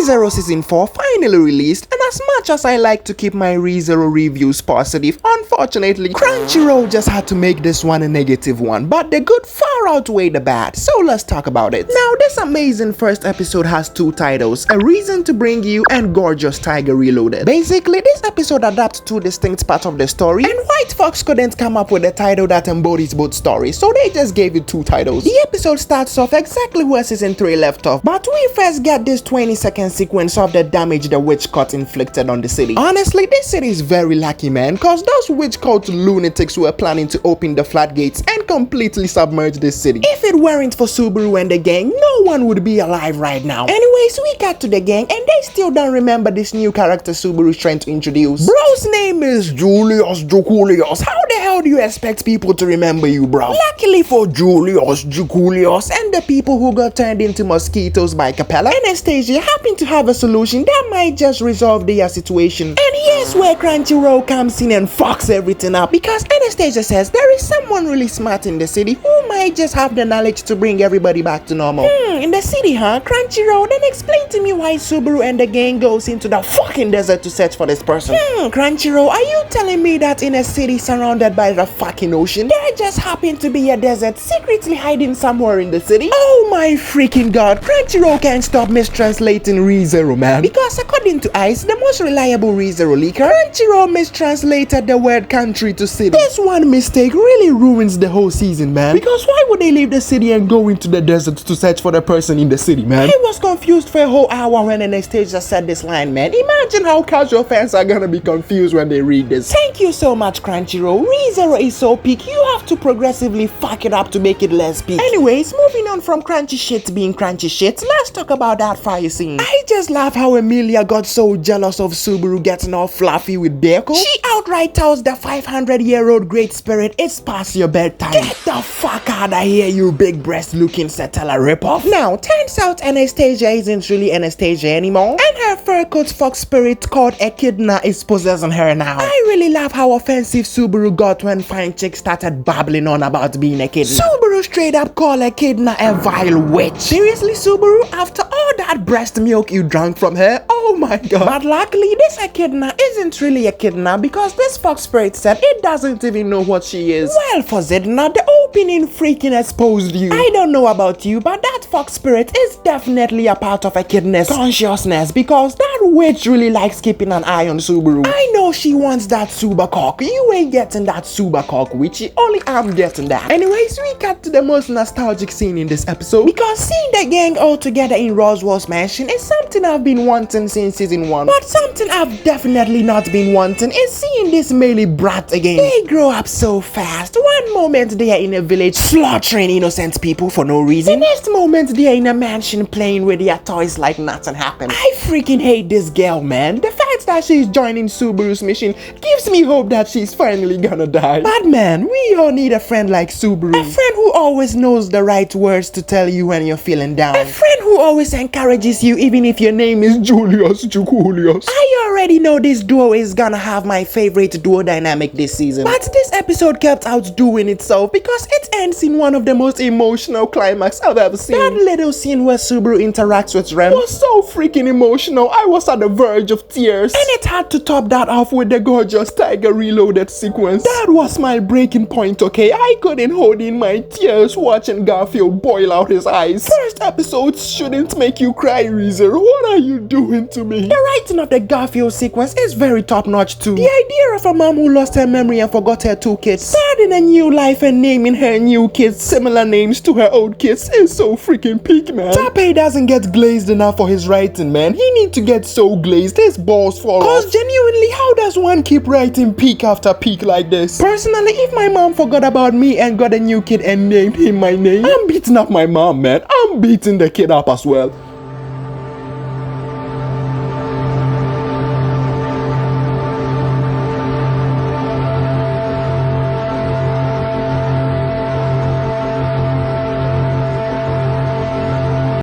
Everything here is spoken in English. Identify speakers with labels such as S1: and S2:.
S1: ReZero Season 4 finally released, and as much as I like to keep my ReZero reviews positive, unfortunately, Crunchyroll just had to make this one a negative one, but the good far outweigh the bad, so let's talk about it. Now, this amazing first episode has two titles, A Reason to Bring You and Gorgeous Tiger Reloaded. Basically, this episode adapts two distinct parts of the story, and White Fox couldn't come up with a title that embodies both stories, so they just gave it two titles. The episode starts off exactly where Season 3 left off, but we first get this 20-second sequence of the damage the witch cult inflicted on the city. Honestly, this city is very lucky, man, cause those witch cult lunatics were planning to open the floodgates and completely submerge this city. If it weren't for Subaru and the gang, no one would be alive right now. Anyways, we got to the gang and they still don't remember this new character Subaru's trying to introduce. Bro's name is Julius Jukulius. How the hell do you expect people to remember you, bro? Luckily for Julius Jukulius and the people who got turned into mosquitoes by Capella, Anastasia happened to have a solution that might just resolve their situation. And here's where Crunchyroll comes in and fucks everything up, because Anastasia says there is someone really smart in the city who might just have the knowledge to bring everybody back to normal. In the city, huh? Crunchyroll, then explain to me why Subaru and the gang goes into the fucking desert to search for this person. Crunchyroll, are you telling me that in a city surrounded by the fucking ocean, there just happened to be a desert secretly hiding somewhere in the city? Oh my freaking god, Crunchyroll can't stop mistranslating ReZero, man. Because according to ICE, the most reliable ReZero leaker, Crunchyroll mistranslated the word country to city. This one mistake really ruins the whole season, man. Because why would they leave the city and go into the desert to search for the person in the city, man? I was confused for a whole hour when Anastasia said this line, man. Imagine how casual fans are gonna be confused when they read this. Thank you so much, Crunchyroll. ReZero is so peak, you have to progressively fuck it up to make it less peak. Anyways, moving on from crunchy shit being crunchy shit, let's talk about that fire scene. I just love how Emilia got so jealous of Subaru getting all fluffy with Deco. She outright tells the 500-year-old great spirit, it's past your bedtime. Get the fuck out of here, you big breast looking Satella ripoff. Now, turns out Anastasia isn't really Anastasia anymore, and her fur coat fox spirit called Echidna is possessing her now. I really love how offensive Subaru got when fine chick started babbling on about being Echidna. Subaru straight up called Echidna a vile witch. Seriously, Subaru? After all that breast milk you drank from her? Oh my god. But luckily, this Echidna isn't really Echidna, because this fox spirit said it doesn't even know what she is. Well, for Zedna, the opening freaking exposed you. I don't know about you, but that fox spirit is definitely a part of Echidna's consciousness, because that witch really likes keeping an eye on Subaru. I know she wants that Suba cock. You ain't getting that Suba cock, witchy. Only I'm getting that. Anyways, we got to the most nostalgic scene in this episode, because seeing the gang all together in Roswell's mansion is something I've been wanting since season 1. But something I've definitely not been wanting is seeing this Melee brat again. They grow up so fast. One moment they are in a village slaughtering innocent people for no reason. The next moment they are in a mansion playing with their toys like nothing happened. I freaking hate this girl, man. The fact that she's joining Subaru's mission gives me hope that she's finally gonna die. But man, we all need a friend like Subaru. A friend who always knows the right words to tell you when you're feeling down. A friend who always encourages you even if your name is Julius Jukulius. I already know this duo is gonna have my favorite duo dynamic this season. But this episode kept outdoing itself, because it ends in one of the most emotional climax I've ever seen. That little scene where Subaru interacts with Rem was so freaking emotional. I was at the verge of tears. And it had to top that off with the Gorgeous Tiger Reloaded sequence. That was my breaking point, okay? I couldn't hold in my tears watching Garfield boil out his eyes. First episodes shouldn't make you cry, ReZero. What are you doing to me? The writing of the Garfield sequence is very top notch too. The idea of a mom who lost her memory and forgot her two kids, starting a new life and naming her new kids similar names to her old kids is so freaking peak, man. Tappei doesn't get glazed enough for his writing, man. He need to get so glazed his balls fall off. Cause genuinely, how does one keep writing peak after peak like this? Personally, if my mom forgot about me and got a new kid and named him my name, I'm beating up my mom, man. I'm beating the kid up as well.